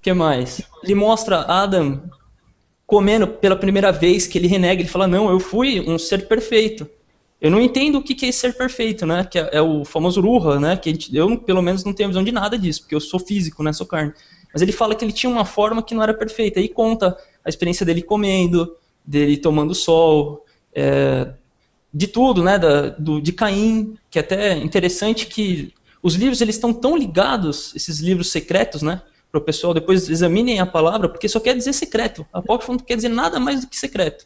que mais? Ele mostra Adam comendo pela primeira vez, que ele renega, ele fala, não, eu fui um ser perfeito. Eu não entendo o que é esse ser perfeito, né? Que é o famoso Ruha, né? Que eu, pelo menos, não tenho visão de nada disso, porque eu sou físico, né? Sou carne. Mas ele fala que ele tinha uma forma que não era perfeita. Aí conta a experiência dele comendo, dele tomando sol, de tudo, né? De Caim, que é até interessante que os livros eles estão tão ligados, esses livros secretos, né? Para o pessoal depois examinem a palavra, porque só quer dizer secreto. Apócrifo não quer dizer nada mais do que secreto.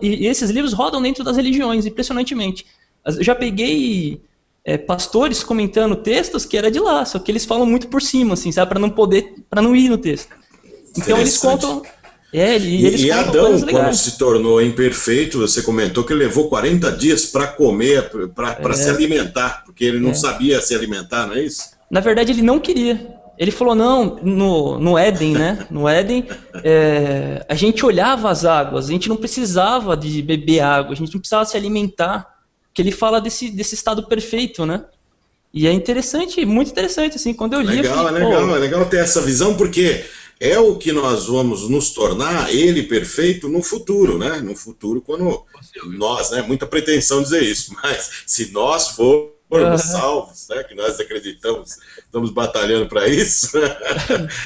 E esses livros rodam dentro das religiões, impressionantemente. Eu já peguei pastores comentando textos que era de lá, só que eles falam muito por cima, assim, sabe, para não ir no texto. Então eles contam, eles E contam Adão, coisas quando legais. se tornou imperfeito, você comentou que ele levou 40 dias para comer, para se alimentar, porque ele não sabia se alimentar, não é isso? Na verdade, ele não queria. Ele falou, não, no Éden, né? No Éden, a gente olhava as águas, a gente não precisava de beber água, a gente não precisava se alimentar. Que ele fala desse estado perfeito, né? E é interessante, muito interessante, assim, quando eu li, eu falei, Legal, é legal, pô, é legal ter essa visão, porque é o que nós vamos nos tornar, ele perfeito, no futuro, né? No futuro, quando nós, né? Muita pretensão dizer isso, mas se nós formos salvos, né? Que nós acreditamos, estamos batalhando para isso, é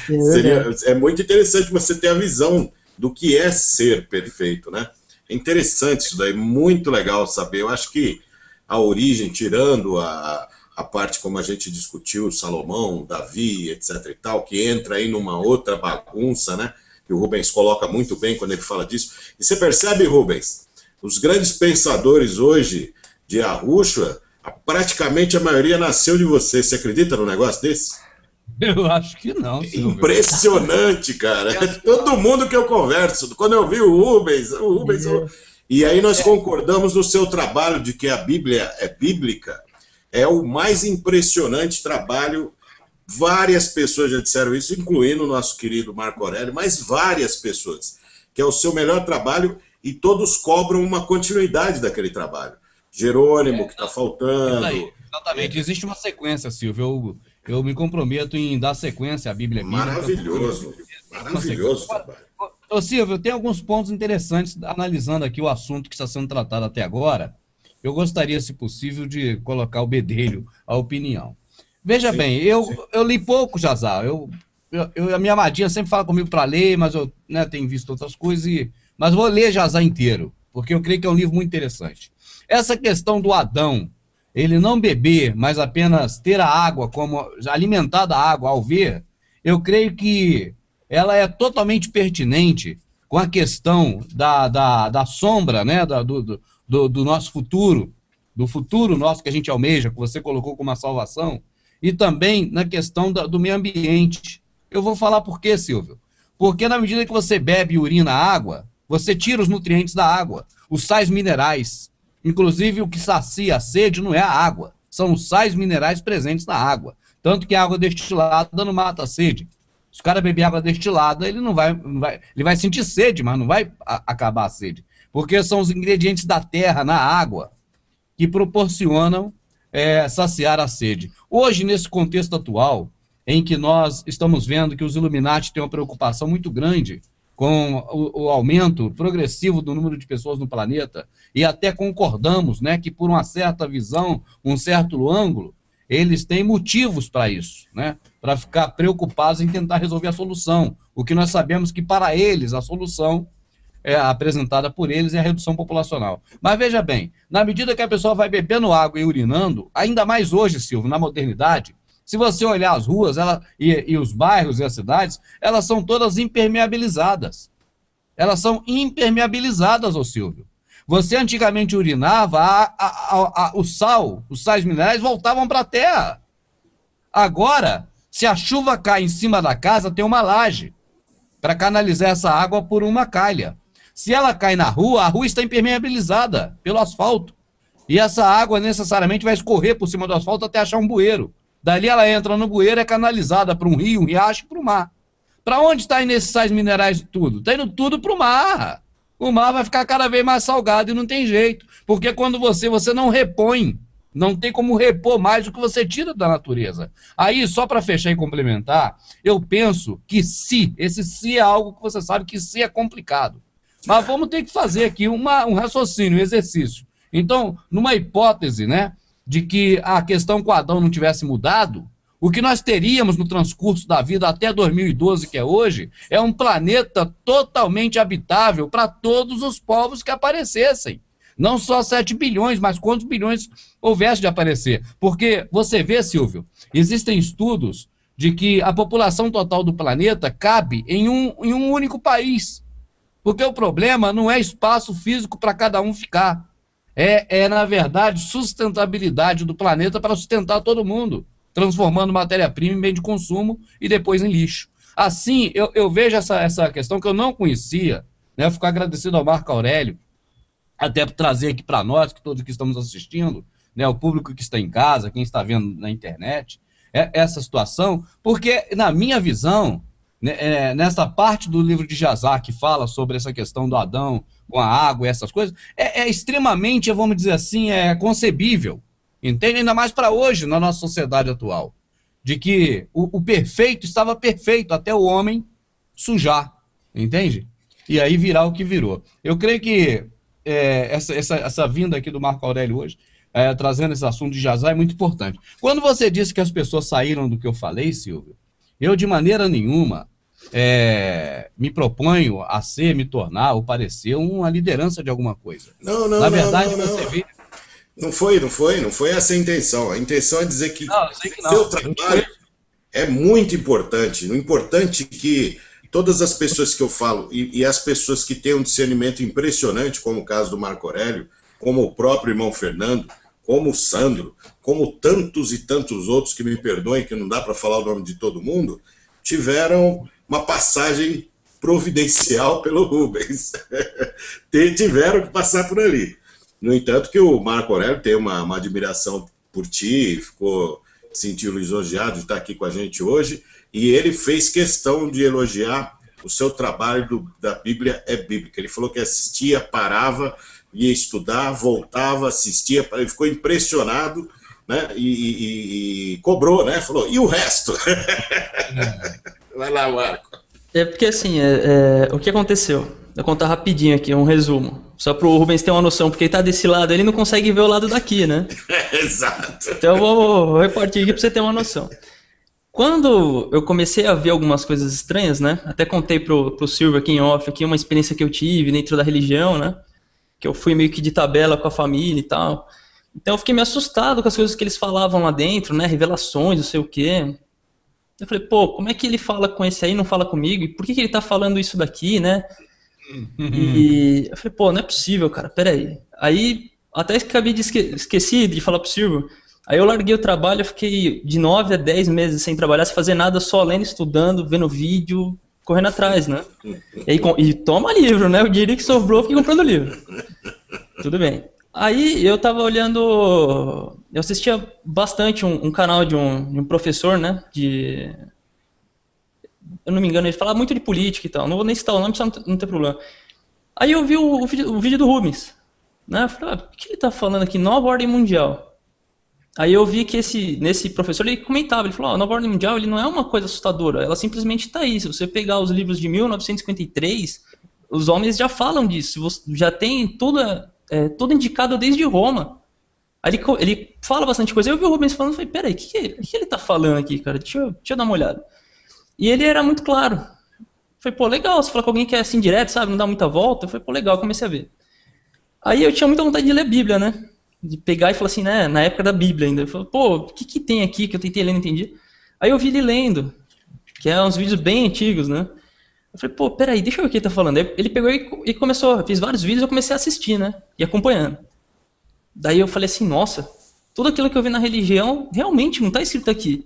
verdade. é muito interessante você ter a visão do que é ser perfeito, né? É interessante isso daí, muito legal saber. Eu acho que a origem, tirando a parte como a gente discutiu, Salomão, Davi, etc e tal, que entra aí numa outra bagunça, né? Que o Rubens coloca muito bem quando ele fala disso. E você percebe, Rubens, os grandes pensadores hoje de Arusha, praticamente a maioria nasceu de você. Você acredita num negócio desse? Eu acho que não, Silvio. Impressionante, cara. Todo mundo que eu converso, quando eu vi o Rubens, e aí nós concordamos no seu trabalho de que a Bíblia é bíblica, é o mais impressionante trabalho. Várias pessoas já disseram isso, incluindo o nosso querido Marco Aurélio, mas várias pessoas, que é o seu melhor trabalho e todos cobram uma continuidade daquele trabalho. Jerônimo, que está Isso faltando. aí, exatamente. Existe uma sequência, Silvio. Eu me comprometo em dar sequência à Bíblia bíblica. Maravilhoso, maravilhoso trabalho. Ô, Silvio, tem alguns pontos interessantes analisando aqui o assunto que está sendo tratado até agora. Eu gostaria, se possível, de colocar o bedelho à opinião. Veja Sim, bem, sim. eu li pouco, Jazar. A minha amadinha sempre fala comigo para ler, mas eu, né, tenho visto outras coisas, mas vou ler Jazar inteiro, porque eu creio que é um livro muito interessante. Essa questão do Adão, ele não beber, mas apenas ter a água, como alimentar da água ao ver, eu creio que ela é totalmente pertinente com a questão da sombra, né, do nosso futuro, do futuro nosso que a gente almeja, que você colocou como uma salvação, e também na questão do meio ambiente. Eu vou falar por quê, Silvio? Porque na medida que você bebe e urina água, você tira os nutrientes da água, os sais minerais. Inclusive, o que sacia a sede não é a água, são os sais minerais presentes na água. Tanto que a água destilada não mata a sede. Se o cara beber água destilada, ele ele vai sentir sede, mas não vai acabar a sede. Porque são os ingredientes da terra na água que proporcionam saciar a sede. Hoje, nesse contexto atual, em que nós estamos vendo que os Illuminati têm uma preocupação muito grande com o aumento progressivo do número de pessoas no planeta, e até concordamos, né, que por uma certa visão, um certo ângulo, eles têm motivos para isso, né, para ficar preocupados em tentar resolver a solução. O que nós sabemos que para eles a solução apresentada por eles é a redução populacional. Mas veja bem, na medida que a pessoa vai bebendo água e urinando, ainda mais hoje, Silvio, na modernidade, se você olhar as ruas e os bairros e as cidades, elas são todas impermeabilizadas. Elas são impermeabilizadas, ô Silvio. Você antigamente urinava, o sal, os sais minerais voltavam para a terra. Agora, se a chuva cai em cima da casa, tem uma laje para canalizar essa água por uma calha. Se ela cai na rua, a rua está impermeabilizada pelo asfalto. E essa água necessariamente vai escorrer por cima do asfalto até achar um bueiro. Dali ela entra no bueiro, é canalizada para um rio, um riacho e para o mar. Para onde está indo esses sais minerais tudo? Está indo tudo para o mar. O mar vai ficar cada vez mais salgado e não tem jeito. Porque quando você não repõe Não tem como repor mais o que você tira da natureza. Aí, só para fechar e complementar, eu penso que esse se é algo que você sabe que se é complicado. Mas vamos ter que fazer aqui um raciocínio, um exercício. Então, numa hipótese, né, de que a questão com Adão não tivesse mudado, o que nós teríamos no transcurso da vida até 2012, que é hoje, é um planeta totalmente habitável para todos os povos que aparecessem. Não só 7 bilhões, mas quantos bilhões houvesse de aparecer. Porque você vê, Silvio, existem estudos de que a população total do planeta cabe em um único país. Porque o problema não é espaço físico para cada um ficar. Na verdade, sustentabilidade do planeta para sustentar todo mundo, transformando matéria-prima em bem de consumo e depois em lixo. Assim, eu vejo essa questão que eu não conhecia, né? Eu fico agradecido ao Marco Aurélio, até por trazer aqui para nós, que todos que estamos assistindo, né, o público que está em casa, quem está vendo na internet, essa situação, porque, na minha visão, né, nessa parte do livro de Jazar que fala sobre essa questão do Adão com a água e essas coisas, extremamente, vamos dizer assim, concebível, entende? Ainda mais para hoje, na nossa sociedade atual, de que o perfeito estava perfeito até o homem sujar, entende? E aí virar o que virou. Eu creio que essa vinda aqui do Marco Aurélio hoje, trazendo esse assunto de Jazar, é muito importante. Quando você disse que as pessoas saíram do que eu falei, Silvio, eu de maneira nenhuma me proponho a me tornar ou parecer uma liderança de alguma coisa. Não, na verdade, não. você vê... Não foi essa a intenção. A intenção é dizer que seu trabalho é muito importante. O importante é que todas as pessoas que eu falo, e as pessoas que têm um discernimento impressionante, como o caso do Marco Aurélio, como o próprio irmão Fernando, como o Sandro, como tantos e tantos outros, que me perdoem, que não dá para falar o nome de todo mundo, tiveram uma passagem providencial pelo Rubens. Tiveram que passar por ali. No entanto, que o Marco Aurélio tem uma admiração por ti, sentiu lisonjeado de estar aqui com a gente hoje, e ele fez questão de elogiar o seu trabalho da Bíblia é Bíblica. Ele falou que assistia, parava, ia estudar, voltava, assistia, ele ficou impressionado, né, e cobrou, né, falou, e o resto? Vai lá, Marco. Porque assim, o que aconteceu? Vou contar rapidinho aqui, um resumo. Só para o Rubens ter uma noção, porque ele está desse lado, ele não consegue ver o lado daqui, né? Exato. Então eu vou repartir aqui para você ter uma noção. Quando eu comecei a ver algumas coisas estranhas, né? Até contei pro Silvio aqui em off, aqui, uma experiência que eu tive dentro da religião, né? Que eu fui meio que de tabela com a família e tal. Então eu fiquei meio assustado com as coisas que eles falavam lá dentro, né? Revelações, não sei o quê. Eu falei, pô, como é que ele fala com esse aí e não fala comigo? E por que ele tá falando isso daqui, né? E eu falei, pô, não é possível, cara, peraí. Aí, até acabei de esqueci de falar pro Silvio. Aí eu larguei o trabalho, eu fiquei de 9 a 10 meses sem trabalhar, sem fazer nada, só lendo, estudando, vendo vídeo, correndo atrás, né? E toma livro, né? O dinheiro que sobrou, eu fiquei comprando livro. Tudo bem. Aí eu tava olhando, eu assistia bastante um canal de um professor, né? Eu não me engano, ele falava muito de política e tal. Não vou nem citar o nome, não tem problema. Aí eu vi o vídeo do Rubens, né? Eu falei, o que ele tá falando aqui? Nova ordem mundial. Aí eu vi que nesse professor, ele comentava, ele falou, a nova ordem mundial ele não é uma coisa assustadora, ela simplesmente está aí. Se você pegar os livros de 1953, os homens já falam disso, já tem tudo indicado desde Roma. Aí ele fala bastante coisa. Aí eu vi o Rubens falando, falei, peraí, o que ele tá falando aqui, cara? Deixa eu dar uma olhada. E ele era muito claro. Eu falei, pô, legal, você fala com alguém que é assim direto, sabe, não dá muita volta. Eu falei, pô, legal, comecei a ver. Aí eu tinha muita vontade de ler Bíblia, né? De pegar e falar assim, né, na época da Bíblia ainda. Eu falei, pô, o que tem aqui que eu tentei ler e não entendi? Aí eu vi ele lendo, que é uns vídeos bem antigos, né? Eu falei, pô, peraí, deixa eu ver o que ele tá falando. Aí ele pegou e começou, fez vários vídeos e eu comecei a assistir, né? E acompanhando. Daí eu falei assim, nossa, tudo aquilo que eu vi na religião realmente não tá escrito aqui.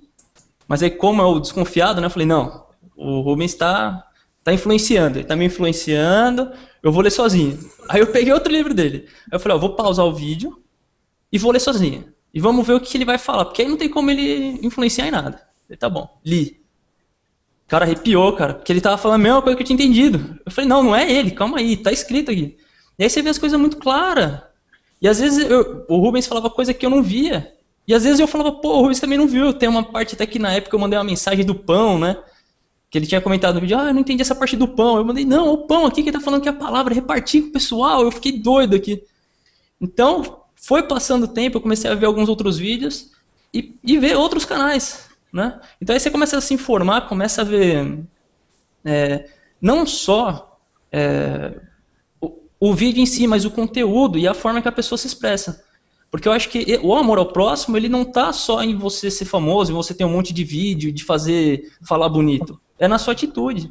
Mas aí como eu desconfiado, né, eu falei, não, o Rubens tá influenciando, ele tá me influenciando, eu vou ler sozinho. Aí eu peguei outro livro dele. Aí eu falei, ó, vou pausar o vídeo e vou ler sozinho. E vamos ver o que ele vai falar, porque aí não tem como ele influenciar em nada. Ele, tá bom, li. O cara arrepiou, cara, porque ele tava falando a mesma coisa que eu tinha entendido. Eu falei, não é ele, calma aí, tá escrito aqui. E aí você vê as coisas muito claras. E às vezes o Rubens falava coisa que eu não via. E às vezes eu falava, pô, o Rubens também não viu. Tem uma parte até que na época eu mandei uma mensagem do pão, né? Que ele tinha comentado no vídeo, eu não entendi essa parte do pão. Eu mandei, não, o pão aqui que ele tá falando que a palavra é repartir com o pessoal. Eu fiquei doido aqui. Então, foi passando o tempo, eu comecei a ver alguns outros vídeos e ver outros canais, né? Então aí você começa a se informar, começa a ver não só o vídeo em si, mas o conteúdo e a forma que a pessoa se expressa. Porque eu acho que o amor ao próximo, ele não tá só em você ser famoso, em você ter um monte de vídeo, de falar bonito. É na sua atitude.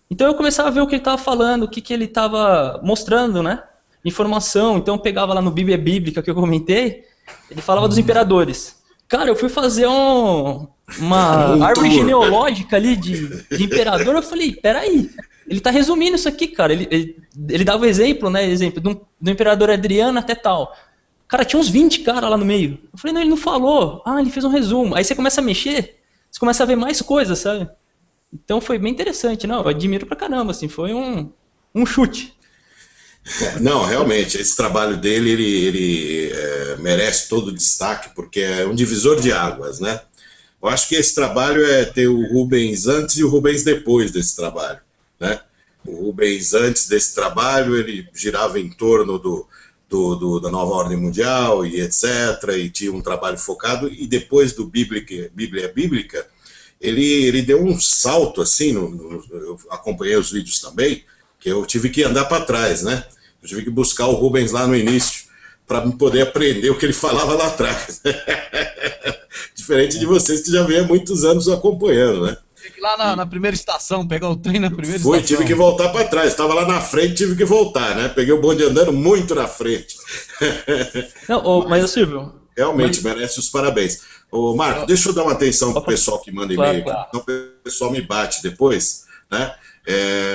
Então eu começava a ver o que ele estava falando, o que ele estava mostrando, né? Informação. Então eu pegava lá no Bíblia Bíblica que eu comentei, ele falava dos imperadores. Cara, eu fui fazer uma árvore genealógica ali de imperador, eu falei, peraí, ele tá resumindo isso aqui, cara. Ele dava exemplo, né? Exemplo do imperador Adriano até tal. Cara, tinha uns 20 caras lá no meio. Eu falei, não, ele não falou. Ah, ele fez um resumo. Aí você começa a mexer, você começa a ver mais coisas, sabe? Então foi bem interessante, não? Eu admiro pra caramba, assim, foi um chute. Não, realmente, esse trabalho dele, ele merece todo o destaque, porque é um divisor de águas, né? Eu acho que esse trabalho é ter o Rubens antes e o Rubens depois desse trabalho, né? O Rubens antes desse trabalho, ele girava em torno da nova ordem mundial e etc, e tinha um trabalho focado, e depois do Bíblia Bíblica, ele deu um salto, assim, eu acompanhei os vídeos também, que eu tive que andar para trás, né? Eu tive que buscar o Rubens lá no início para poder aprender o que ele falava lá atrás. Diferente de vocês que já vêm há muitos anos acompanhando, né? Tive que ir lá na primeira estação, pegar o trem na primeira estação. Tive que voltar para trás. Estava lá na frente, tive que voltar, né? Peguei o bonde andando muito na frente. Não, mas Silvio... Realmente, merece os parabéns. Ô, Marco, deixa eu dar uma atenção para o pessoal que manda e-mail, claro. Senão o pessoal me bate depois, né?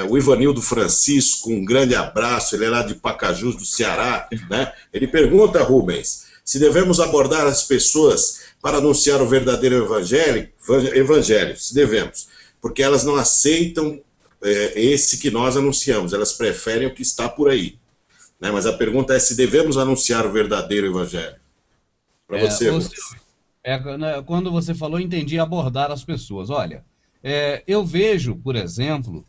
O Ivanildo Francisco, um grande abraço, ele é lá de Pacajus, do Ceará, né? Ele pergunta, Rubens, se devemos abordar as pessoas para anunciar o verdadeiro evangelho, se devemos, porque elas não aceitam esse que nós anunciamos, elas preferem o que está por aí, né? Mas a pergunta é se devemos anunciar o verdadeiro evangelho. Para você, quando você falou, entendi abordar as pessoas. Olha, eu vejo, por exemplo,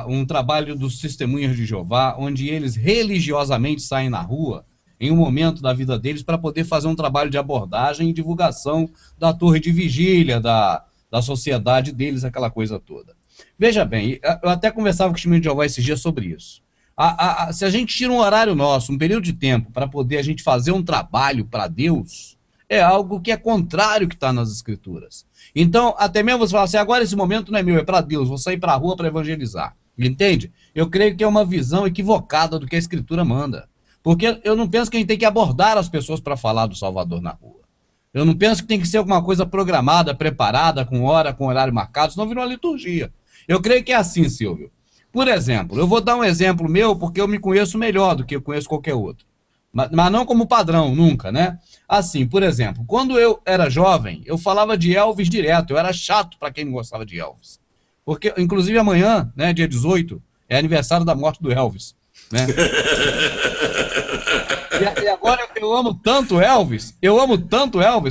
um trabalho dos Testemunhas de Jeová, onde eles religiosamente saem na rua, em um momento da vida deles, para poder fazer um trabalho de abordagem e divulgação da torre de vigília, da sociedade deles, aquela coisa toda. Veja bem, eu até conversava com o Testemunho de Jeová esses dias sobre isso. Se a gente tira um horário nosso, um período de tempo, para poder a gente fazer um trabalho para Deus, é algo que é contrário ao que está nas Escrituras. Então, até mesmo você fala assim, agora esse momento não é meu, é para Deus, vou sair para a rua para evangelizar. Entende? Eu creio que é uma visão equivocada do que a Escritura manda. Porque eu não penso que a gente tem que abordar as pessoas para falar do Salvador na rua. Eu não penso que tem que ser alguma coisa programada, preparada, com hora, com horário marcado, senão virou uma liturgia. Eu creio que é assim, Silvio. Por exemplo, eu vou dar um exemplo meu, porque eu me conheço melhor do que eu conheço qualquer outro. Mas não como padrão, nunca, né? Assim, por exemplo, quando eu era jovem, eu falava de Elvis direto, eu era chato para quem não gostava de Elvis. Porque, inclusive, amanhã, né, dia 18, é aniversário da morte do Elvis, né? E agora eu amo tanto Elvis,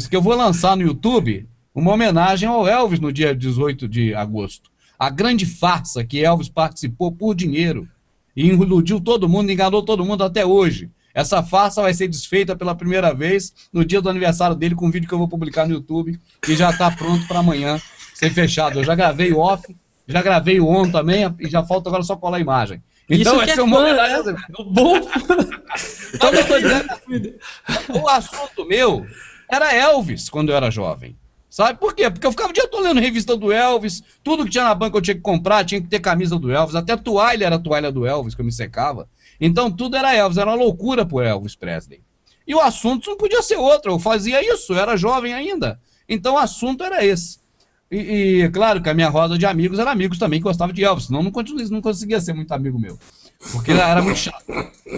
que eu vou lançar no YouTube uma homenagem ao Elvis no dia 18 de agosto. A grande farsa que Elvis participou por dinheiro e iludiu todo mundo, enganou todo mundo até hoje. Essa farsa vai ser desfeita pela primeira vez no dia do aniversário dele, com um vídeo que eu vou publicar no YouTube, que já está pronto para amanhã ser fechado. Eu já gravei o off, já gravei o on também, e já falta agora só colar a imagem. Então, esse é o momento. Bom. Então, o assunto meu era Elvis quando eu era jovem. Sabe por quê? Porque eu ficava o dia todo lendo revista do Elvis, tudo que tinha na banca eu tinha que comprar, tinha que ter camisa do Elvis, até toalha era a toalha do Elvis, que eu me secava. Então tudo era Elvis, era uma loucura pro Elvis Presley. E o assunto não podia ser outro, eu fazia isso, eu era jovem ainda. Então o assunto era esse. E claro que a minha roda de amigos eram amigos também que gostavam de Elvis, senão não conseguia ser muito amigo meu. Porque era muito chato.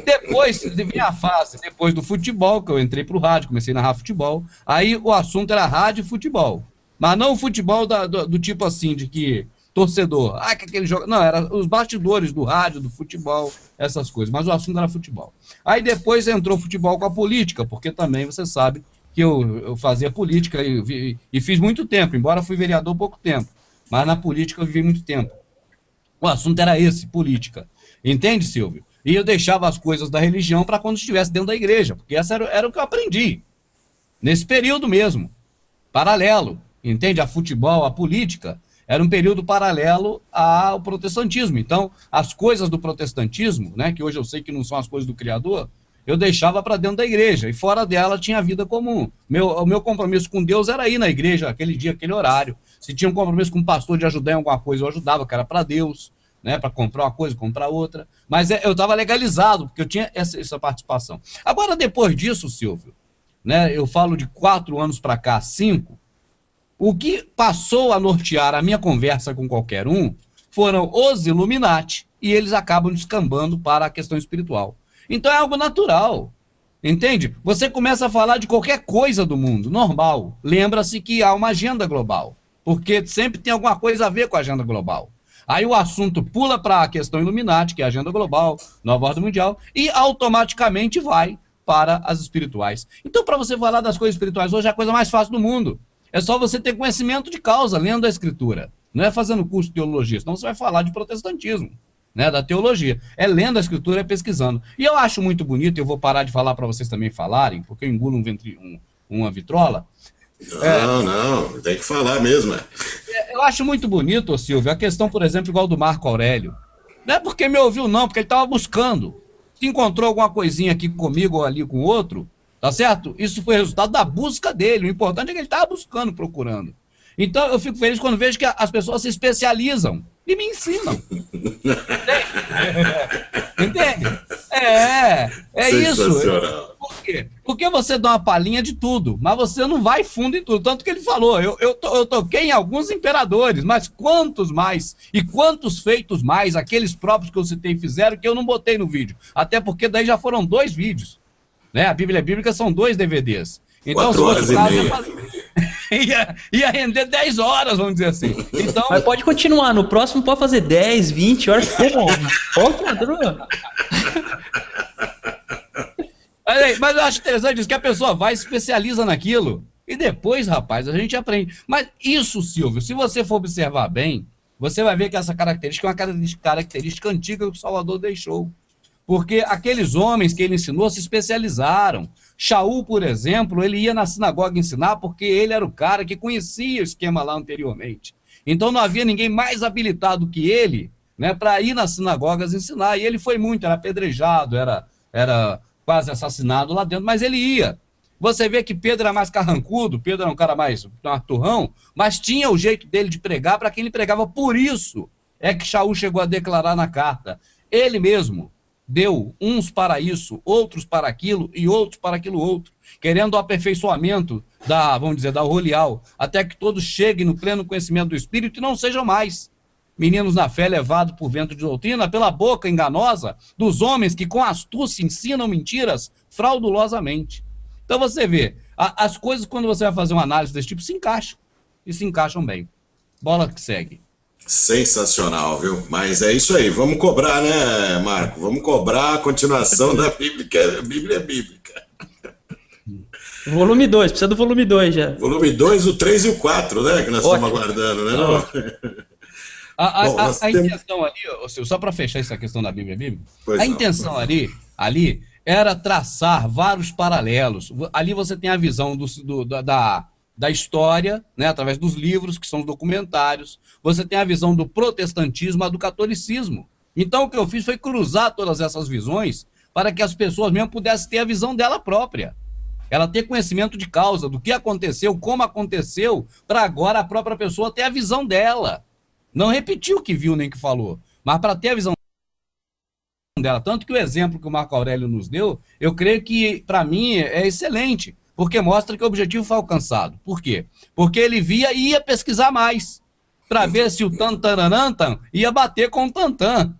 Depois, vinha a fase, depois do futebol, que eu entrei pro rádio, comecei a narrar futebol, aí o assunto era rádio e futebol. Mas não o futebol do tipo assim, de que torcedor. Ah, que aquele jogo... Não, era os bastidores do rádio, do futebol, essas coisas. Mas o assunto era futebol. Aí depois entrou futebol com a política, porque também você sabe que eu fazia política e fiz muito tempo, embora fui vereador pouco tempo. Mas na política eu vivi muito tempo. O assunto era esse, política. Entende, Silvio? E eu deixava as coisas da religião para quando estivesse dentro da igreja, porque essa era o que eu aprendi. Nesse período mesmo, paralelo. Entende? A futebol, a política, era um período paralelo ao protestantismo. Então, as coisas do protestantismo, né, que hoje eu sei que não são as coisas do Criador, eu deixava para dentro da igreja, e fora dela tinha a vida comum. O meu compromisso com Deus era ir na igreja, aquele dia, aquele horário. Se tinha um compromisso com o pastor de ajudar em alguma coisa, eu ajudava, que era para Deus, né, para comprar uma coisa, comprar outra. Mas eu estava legalizado, porque eu tinha essa participação. Agora, depois disso, Silvio, né, eu falo de 4 anos para cá, 5, o que passou a nortear a minha conversa com qualquer um foram os Illuminati, e eles acabam descambando para a questão espiritual. Então é algo natural, entende? Você começa a falar de qualquer coisa do mundo, normal. Lembra-se que há uma agenda global, porque sempre tem alguma coisa a ver com a agenda global. Aí o assunto pula para a questão Illuminati, que é a agenda global, nova ordem mundial, e automaticamente vai para as espirituais. Então, para você falar das coisas espirituais hoje é a coisa mais fácil do mundo. É só você ter conhecimento de causa, lendo a Escritura. Não é fazendo curso de teologia, senão você vai falar de protestantismo, né, da teologia. É lendo a Escritura, é pesquisando. E eu acho muito bonito, eu vou parar de falar para vocês também falarem, porque eu engulo uma vitrola. Não, tem que falar mesmo. Eu acho muito bonito, Silvio, a questão, por exemplo, igual do Marco Aurélio. Não é porque me ouviu, não, porque ele estava buscando. Se encontrou alguma coisinha aqui comigo ou ali com outro, tá certo? Isso foi resultado da busca dele. O importante é que ele estava buscando, procurando. Então, eu fico feliz quando vejo que as pessoas se especializam e me ensinam. Entende? É isso. Por quê? Porque você dá uma palhinha de tudo, mas você não vai fundo em tudo. Tanto que ele falou, eu toquei em alguns imperadores, mas quantos mais? E quantos feitos mais, aqueles próprios que eu citei fizeram, que eu não botei no vídeo. Até porque daí já foram 2 vídeos. Né? A Bíblia Bíblica são 2 DVDs. Então, 4 horas e meia. Ia render 10 horas, vamos dizer assim. Então, mas pode continuar, no próximo pode fazer 10, 20 horas. Mas eu acho interessante isso, que a pessoa vai e se especializa naquilo. E depois, rapaz, a gente aprende. Mas isso, Silvio, se você for observar bem, você vai ver que essa característica é uma característica antiga que o Salvador deixou. Porque aqueles homens que ele ensinou se especializaram. Shaul, por exemplo, ele ia na sinagoga ensinar porque ele era o cara que conhecia o esquema lá anteriormente. Então não havia ninguém mais habilitado que ele, né, para ir nas sinagogas ensinar. E ele foi muito, era apedrejado, era quase assassinado lá dentro, mas ele ia. Você vê que Pedro era mais carrancudo, Pedro era um cara mais turrão, mas tinha o jeito dele de pregar para quem ele pregava. Por isso é que Shaul chegou a declarar na carta, ele mesmo deu uns para isso, outros para aquilo e outros para aquilo outro, querendo o aperfeiçoamento vamos dizer, da Rolial, até que todos cheguem no pleno conhecimento do Espírito e não sejam mais meninos na fé levados por vento de doutrina, pela boca enganosa dos homens que com astúcia ensinam mentiras fraudulosamente. Então você vê, as coisas quando você vai fazer uma análise desse tipo se encaixam, e se encaixam bem. Bola que segue. Sensacional, viu? Mas é isso aí, vamos cobrar, né, Marco? Vamos cobrar a continuação da Bíblia, Bíblia Bíblica. Volume 2, precisa do volume 2 já. Volume 2, o 3 e o 4, né? Que nós estamos aguardando, né? A intenção ali, só para fechar essa questão da Bíblia Bíblica, a intenção ali era traçar vários paralelos. Ali você tem a visão da história, né, através dos livros, que são os documentários. Você tem a visão do protestantismo, a do catolicismo. Então o que eu fiz foi cruzar todas essas visões para que as pessoas mesmo pudessem ter a visão dela própria. Ela ter conhecimento de causa, do que aconteceu, como aconteceu, para agora a própria pessoa ter a visão dela. Não repetir o que viu nem o que falou, mas para ter a visão dela. Tanto que o exemplo que o Marco Aurélio nos deu, eu creio que, para mim, é excelente. Porque mostra que o objetivo foi alcançado. Por quê? Porque ele via e ia pesquisar mais, para ver se o tantaranantan ia bater com o tantan.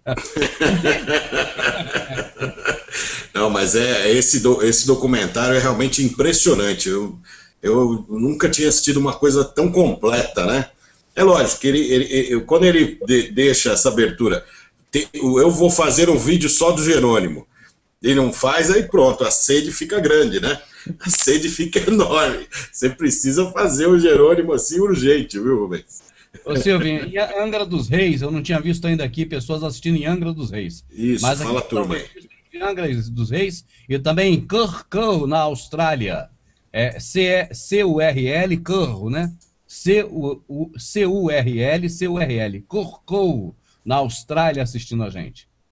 Não, mas esse documentário é realmente impressionante. Eu nunca tinha assistido uma coisa tão completa, né? É lógico que quando ele deixa essa abertura, eu vou fazer um vídeo só do Jerônimo. Ele não faz, aí pronto, a sede fica grande, né? A sede fica enorme. Você precisa fazer o Jerônimo assim urgente, viu, Rubens? Ô Silvio, em Angra dos Reis, eu não tinha visto ainda aqui pessoas assistindo em Angra dos Reis. Isso, mas fala turma aí. Em Angra dos Reis e também em Curl, na Austrália. É C-U-R-L, Curl, né? C-U-R-L, Curl, na Austrália assistindo a gente.